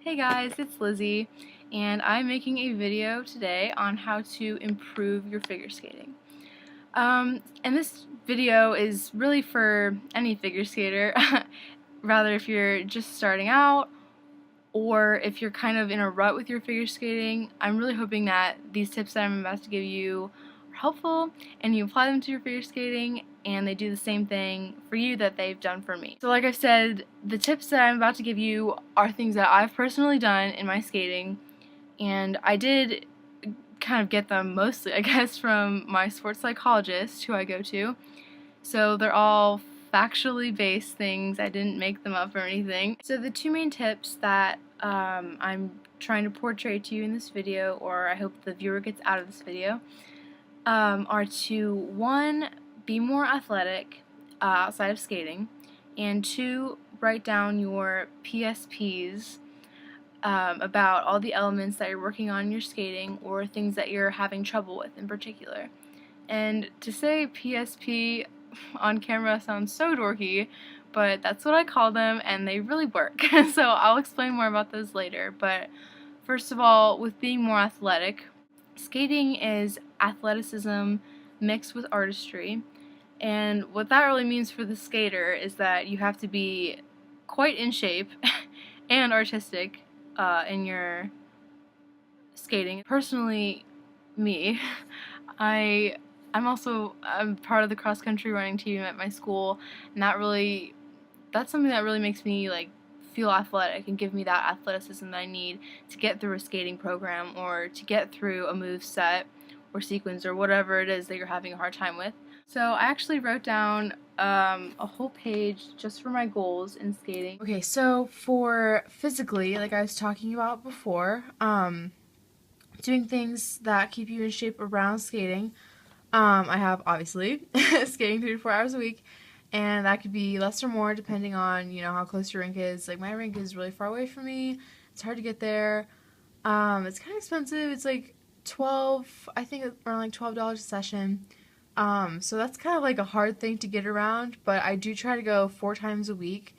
Hey guys, it's Lizzie, and I'm making a video today on how to improve your figure skating. And this video is really for any figure skater, rather if you're just starting out or if you're kind of in a rut with your figure skating. I'm really hoping that these tips that I'm about to give you are helpful and you apply them to your figure skating and they do the same thing for you that they've done for me. So like I said, the tips that I'm about to give you are things that I've personally done in my skating, and I did kind of get them mostly, I guess, from my sports psychologist who I go to. So they're all factually based things. I didn't make them up or anything. So the two main tips that I'm trying to portray to you in this video, or I hope the viewer gets out of this video, are to, one, be more athletic outside of skating, and two, write down your PSPs about all the elements that you're working on in your skating or things that you're having trouble with in particular. And to say PSP on camera sounds so dorky, but that's what I call them and they really work. So I'll explain more about those later. But first of all, with being more athletic, skating is athleticism mixed with artistry. And what that really means for the skater is that you have to be quite in shape and artistic in your skating. Personally, me, I'm part of the cross country running team at my school, and that's something that really makes me like feel athletic and give me that athleticism that I need to get through a skating program or to get through a move set or sequence or whatever it is that you're having a hard time with. So I actually wrote down a whole page just for my goals in skating. Okay, so for physically, like I was talking about before, doing things that keep you in shape around skating. I have, obviously, skating 3 to 4 hours a week, and that could be less or more depending on, how close your rink is. Like, my rink is really far away from me. It's hard to get there. It's kind of expensive. It's like I think around like $12 a session. So that's kind of like a hard thing to get around, but I do try to go 4 times a week,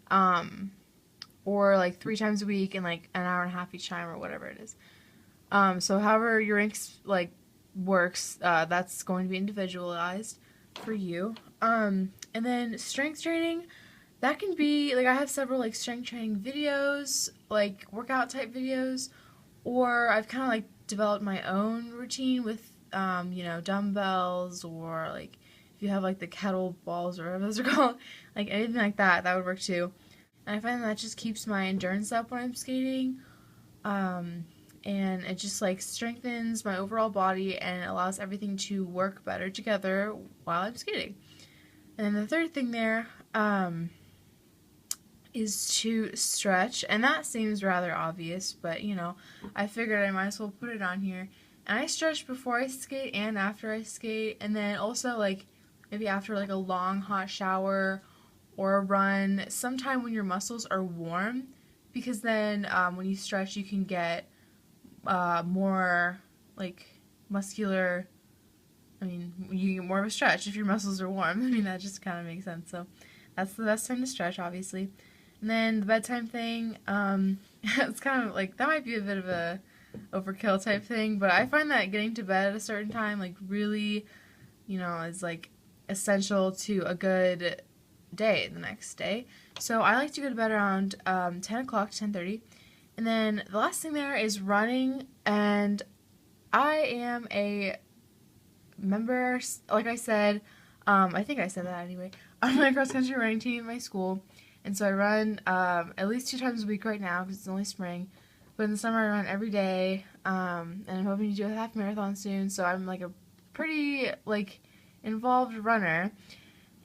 or like 3 times a week and like an hour and a half each time or whatever it is. So however your rink's like works, that's going to be individualized for you. And then strength training, that can be like I have several like strength training videos, like workout type videos, or I've kind of like developed my own routine with dumbbells, or like if you have like the kettle balls or whatever those are called, like anything like that, that would work too. And I find that just keeps my endurance up when I'm skating. And it just like strengthens my overall body and allows everything to work better together while I'm skating. And then the third thing there is to stretch, and that seems rather obvious, but I figured I might as well put it on here. And I stretch before I skate and after I skate, and then also like maybe after like a long hot shower or a run, sometime when your muscles are warm, because then when you stretch you can get more like muscular. I mean, you get more of a stretch if your muscles are warm. I mean, that just kind of makes sense. So that's the best time to stretch, obviously. And then the bedtime thing, it's kind of like that might be a bit of a overkill type thing, but I find that getting to bed at a certain time like really, is like essential to a good day the next day. So I like to go to bed around 10 o'clock, 10:30. And then the last thing there is running, and I am a member, like I said, I think I said that anyway, on my cross-country running team at my school, and so I run at least 2 times a week right now because it's only spring, but in the summer I run every day, and I'm hoping to do a half marathon soon, so I'm like a pretty like involved runner.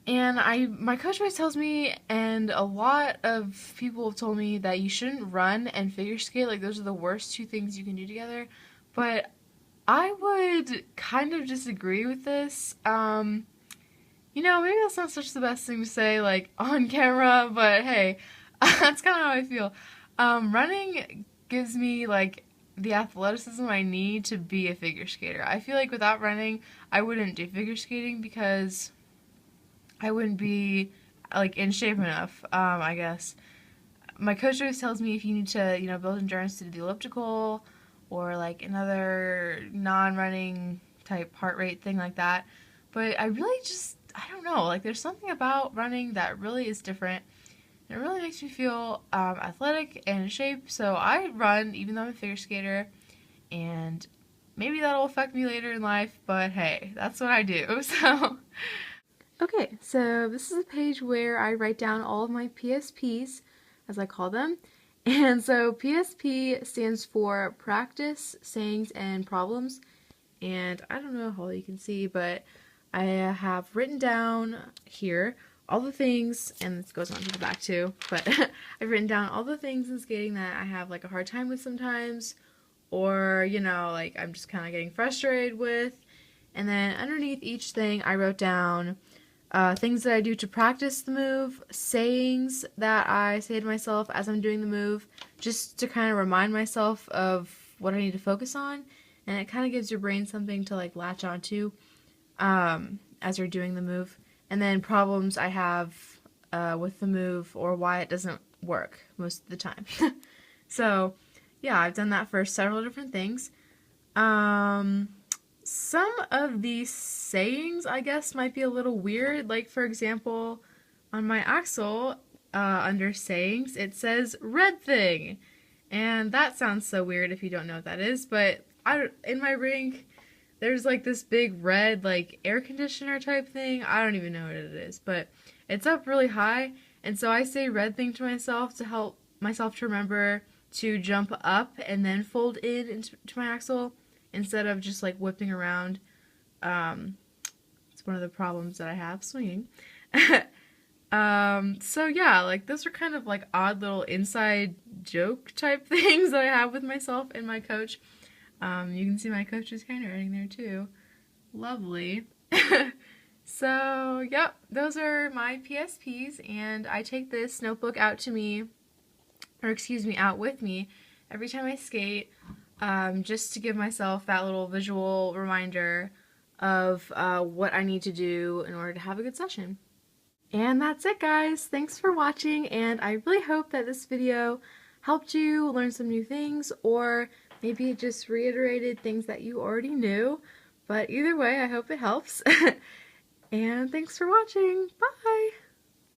And my coach always tells me, and a lot of people have told me, that you shouldn't run and figure skate. Like, those are the worst 2 things you can do together. But I would kind of disagree with this. Maybe that's not such the best thing to say, like, on camera, but hey, that's kind of how I feel. Running gives me, like, the athleticism I need to be a figure skater. I feel like without running, I wouldn't do figure skating because I wouldn't be like in shape enough, I guess. my coach always tells me if you need to, you know, build endurance to do the elliptical or like another non-running type heart rate thing like that. But I really just, I don't know, like there's something about running that really is different. It really makes me feel athletic and in shape. So I run even though I'm a figure skater, and maybe that'll affect me later in life, but hey, that's what I do. So okay, so this is a page where I write down all of my PSPs, as I call them. And so PSP stands for practice, sayings, and problems. And I don't know how you can see, but I have written down here all the things, and this goes on to the back too, but I've written down all the things in skating that I have like a hard time with sometimes, or, you know, like I'm just kind of getting frustrated with. And then underneath each thing I wrote down things that I do to practice the move, sayings that I say to myself as I'm doing the move, just to kind of remind myself of what I need to focus on, and it kind of gives your brain something to like latch onto as you're doing the move. And then problems I have with the move or why it doesn't work most of the time. So yeah, I've done that for several different things. Some of these sayings, I guess, might be a little weird. Like, for example, on my axle, under sayings, it says red thing. And that sounds so weird if you don't know what that is. But in my rink, there's like this big red, like, air conditioner type thing. I don't even know what it is. But it's up really high. And so I say red thing to myself to help myself to remember to jump up and then fold in into my axle, instead of just like whipping around. It's one of the problems that I have swinging. So yeah, like those are kind of like odd little inside joke type things that I have with myself and my coach. You can see my coach's handwriting there too. Lovely. So yep, those are my PSPs, and I take this notebook out with me every time I skate. Just to give myself that little visual reminder of what I need to do in order to have a good session. And that's it, guys. Thanks for watching, and I really hope that this video helped you learn some new things, or maybe it just reiterated things that you already knew. But either way, I hope it helps. And thanks for watching. Bye!